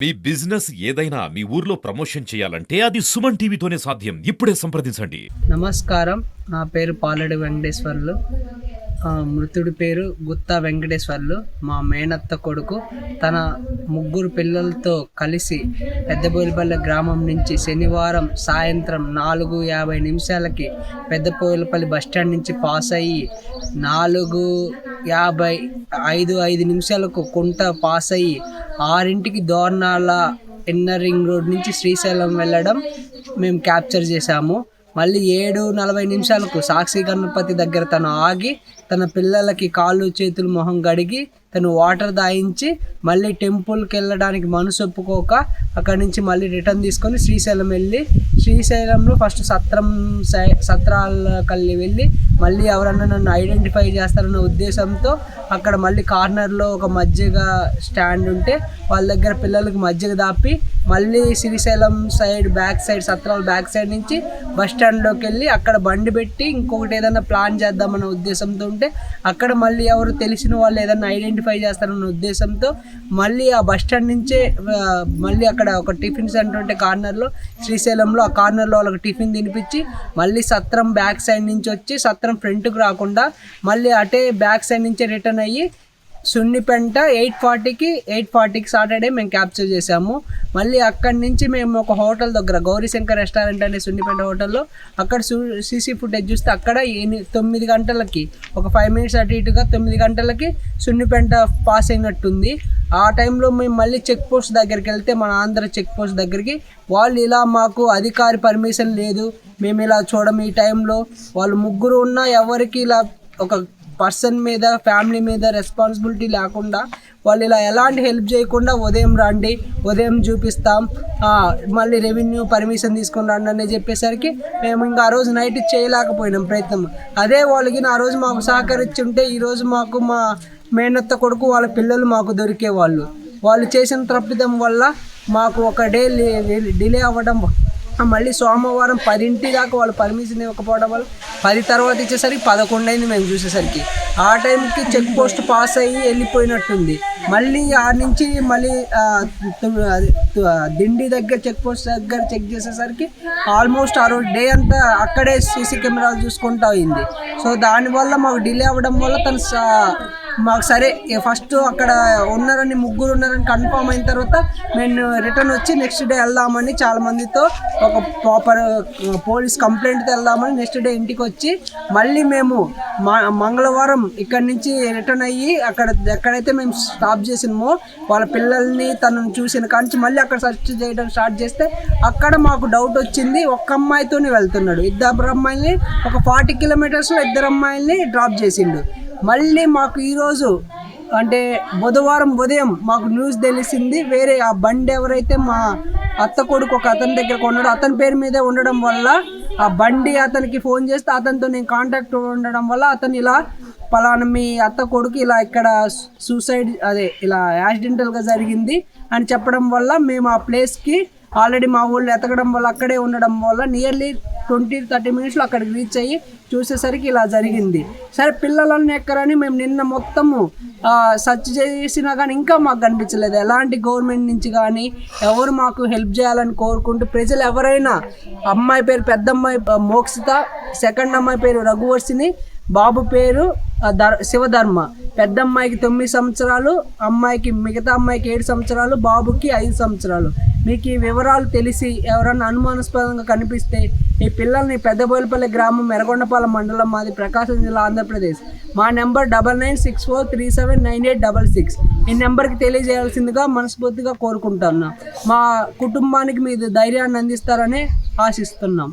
మీ business ఏదైనా మీ ఊర్లో promotion చేయాలంటే అది సుమన్ టీవీతోనే సాధ్యం. ఇప్పుడే సంప్రదించండి. నమస్కారం, నా పేరు పాలెడు వెంకటేశ్వర్లు. మృతుడి పేరు గుత్తా వెంకటేశ్వర్లు. మా మేనత్త కొడుకు తన ముగ్గురు పిల్లలతో కలిసి పెద్దబోయిలపల్లి గ్రామం నుంచి శనివారం సాయంత్రం 4:50 పెద్దబోయిలపల్లి బస్టాండ్ నుంచి పాస్ అయ్యి 4:55 కుంట పాస్ అయ్యి 6కి దోర్నాల ఇన్నర్ రింగ్ రోడ్ నుంచి శ్రీశైలం వెళ్ళడం మేము క్యాప్చర్ చేశాము. మళ్ళీ 7:40 సాక్షి గణపతి దగ్గర తను ఆగి తన పిల్లలకి కాళ్ళు చేతులు మొహం గడిగి తను వాటర్ దాయించి మళ్ళీ టెంపుల్కి వెళ్ళడానికి మనసు ఒప్పుకోక అక్కడి నుంచి మళ్ళీ రిటర్న్ తీసుకొని శ్రీశైలం వెళ్ళి శ్రీశైలంలో ఫస్ట్ సత్రాలకల్లి వెళ్ళి మళ్ళీ ఎవరన్నా నన్ను ఐడెంటిఫై చేస్తారన్న ఉద్దేశంతో అక్కడ మళ్ళీ కార్నర్లో ఒక మజ్జిగ స్టాండ్ ఉంటే వాళ్ళ దగ్గర పిల్లలకి మజ్జిగ దాపి మళ్ళీ శ్రీశైలం సైడ్ బ్యాక్ సైడ్ సత్రాల బ్యాక్ సైడ్ నుంచి బస్ స్టాండ్లోకి వెళ్ళి అక్కడ బండి పెట్టి ఇంకొకటి ఏదైనా ప్లాన్ చేద్దామన్న ఉద్దేశంతో ఉంటే అక్కడ మళ్ళీ ఎవరు తెలిసిన వాళ్ళు ఏదైనా ఐడెంటిఫై చేస్తారన్న ఉద్దేశంతో మళ్ళీ ఆ బస్ స్టాండ్ నుంచే మళ్ళీ అక్కడ ఒక టిఫిన్ సెంటర్ ఉంటే కార్నర్లో శ్రీశైలంలో ఆ కార్నర్లో వాళ్ళకి టిఫిన్ తినిపించి మళ్ళీ సత్రం బ్యాక్ సైడ్ నుంచి వచ్చి సత్రం ఫ్రంట్కి రాకుండా మళ్ళీ అటే బ్యాక్ సైడ్ నుంచే రిటర్న్ అయ్యి సున్నిపెంట 8:40కి సాటర్డే మేము క్యాప్చర్ చేసాము. మళ్ళీ అక్కడి నుంచి మేము ఒక హోటల్ దగ్గర గౌరీశంకర్ రెస్టారెంట్ అనే సున్నిపెంట హోటల్లో అక్కడ సీసీ ఫుటేజ్ చూస్తే అక్కడ 9 గంటలకి ఒక 5 మినిట్స్ అటు ఇటుగా 9 గంటలకి సున్నిపెంట పాస్ అయినట్టుంది. ఆ టైంలో మేము మళ్ళీ చెక్ పోస్ట్ దగ్గరికి వెళ్తే మన ఆంధ్ర చెక్ పోస్ట్ దగ్గరికి వాళ్ళు ఇలా మాకు అధికారి పర్మిషన్ లేదు, మేము ఇలా చూడము, ఈ టైంలో వాళ్ళు ముగ్గురు ఉన్నా ఎవరికి ఇలా ఒక పర్సన్ మీద ఫ్యామిలీ మీద రెస్పాన్సిబిలిటీ లేకుండా వాళ్ళు ఇలా ఎలాంటి హెల్ప్ చేయకుండా ఉదయం రండి, ఉదయం చూపిస్తాం, మళ్ళీ రెవెన్యూ పర్మిషన్ తీసుకుని రండి అని చెప్పేసరికి మేము ఇంకా ఆ రోజు నైట్ చేయలేకపోయినాం ప్రయత్నం. అదే వాళ్ళకి ఆ రోజు మాకు సహకరించి ఉంటే ఈరోజు మాకు మా మేనత్త కొడుకు వాళ్ళ పిల్లలు మాకు దొరికేవాళ్ళు. వాళ్ళు చేసిన తప్పిదం వల్ల మాకు ఒక డే డిలే అవ్వడం, మళ్ళీ సోమవారం 10 దాకా వాళ్ళు పర్మిషన్ ఇవ్వకపోవడం వల్ల 10 తర్వాత ఇచ్చేసరికి 11 అయింది మేము చూసేసరికి. ఆ టైంకి చెక్ పోస్ట్ పాస్ అయ్యి వెళ్ళిపోయినట్టుంది. మళ్ళీ ఆ నుంచి మళ్ళీ దిండి దగ్గర చెక్ పోస్ట్ దగ్గర చెక్ చేసేసరికి ఆల్మోస్ట్ ఆ రోజు డే అంతా అక్కడే సీసీ కెమెరాలు చూసుకుంటూ అయింది. సో దానివల్ల మాకు డిలే అవ్వడం వల్ల తను మాకు సరే ఫస్ట్ అక్కడ ముగ్గురు ఉన్నారని కన్ఫర్మ్ అయిన తర్వాత మేము రిటర్న్ వచ్చి నెక్స్ట్ డే వెళ్దామని చాలామందితో ఒక ప్రాపర్ పోలీస్ కంప్లైంట్తో వెళ్దామని నెక్స్ట్ డే ఇంటికి వచ్చి మళ్ళీ మేము మంగళవారం ఇక్కడి నుంచి రిటర్న్ అయ్యి ఎక్కడైతే మేము స్టాప్ చేసినామో వాళ్ళ పిల్లల్ని తనను చూసిన కాంచి మళ్ళీ అక్కడ సెర్చ్ చేయడం స్టార్ట్ చేస్తే అక్కడ మాకు డౌట్ వచ్చింది. ఒక్క అమ్మాయితోనే వెళ్తున్నాడు, 2 అమ్మాయిల్ని ఒక 40 కిలోమీటర్స్లో 2 అమ్మాయిల్ని డ్రాప్ చేసిండు. మళ్ళీ మాకు ఈరోజు అంటే బుధవారం ఉదయం మాకు న్యూస్ తెలిసింది, వేరే ఆ బండి ఎవరైతే మా అత్త కొడుకు ఒక అతని దగ్గర ఉన్నాడో అతని పేరు మీదే ఉండడం వల్ల ఆ బండి అతనికి ఫోన్ చేస్తే అతనితో నేను కాంటాక్ట్ ఉండడం వల్ల అతను ఇలా పలానా మీ అత్త కొడుకు ఇలా ఇక్కడ సూసైడ్ ఇలా యాక్సిడెంటల్గా జరిగింది అని చెప్పడం వల్ల మేము ఆ ప్లేస్కి ఆల్రెడీ మా ఊళ్ళో ఎతకడం వల్ల అక్కడే ఉండడం వల్ల నియర్లీ 20-30 మినిట్స్లో అక్కడికి రీచ్ అయ్యి చూసేసరికి ఇలా జరిగింది. సరే పిల్లలన్నీ ఎక్కరని మేము నిన్న మొత్తము సర్చ్ చేసినా కానీ ఇంకా మాకు కనిపించలేదు. ఎలాంటి గవర్నమెంట్ నుంచి కానీ ఎవరు మాకు హెల్ప్ చేయాలని కోరుకుంటూ ప్రజలు ఎవరైనా అమ్మాయి పేరు పెద్ద అమ్మాయి మోక్షిత, సెకండ్ అమ్మాయి పేరు రఘువర్షిని, బాబు పేరు శివధర్మ, పెద్ద అమ్మాయికి 9 సంవత్సరాలు, మిగతా అమ్మాయికి 7 సంవత్సరాలు, బాబుకి 5 సంవత్సరాలు. మీకు ఈ వివరాలు తెలిసి ఎవరన్నా అనుమానాస్పదంగా కనిపిస్తే ఈ పిల్లల్ని పెద్దబోయిలపల్లి గ్రామం ఎర్రగొండపాలెం మండలం, మాది ప్రకాశం జిల్లా, ఆంధ్రప్రదేశ్. మా నెంబర్ 9964379866. ఈ నెంబర్కి తెలియజేయాల్సిందిగా మనస్ఫూర్తిగా కోరుకుంటున్నాం. మా కుటుంబానికి మీరు ధైర్యాన్ని అందిస్తారని ఆశిస్తున్నాం.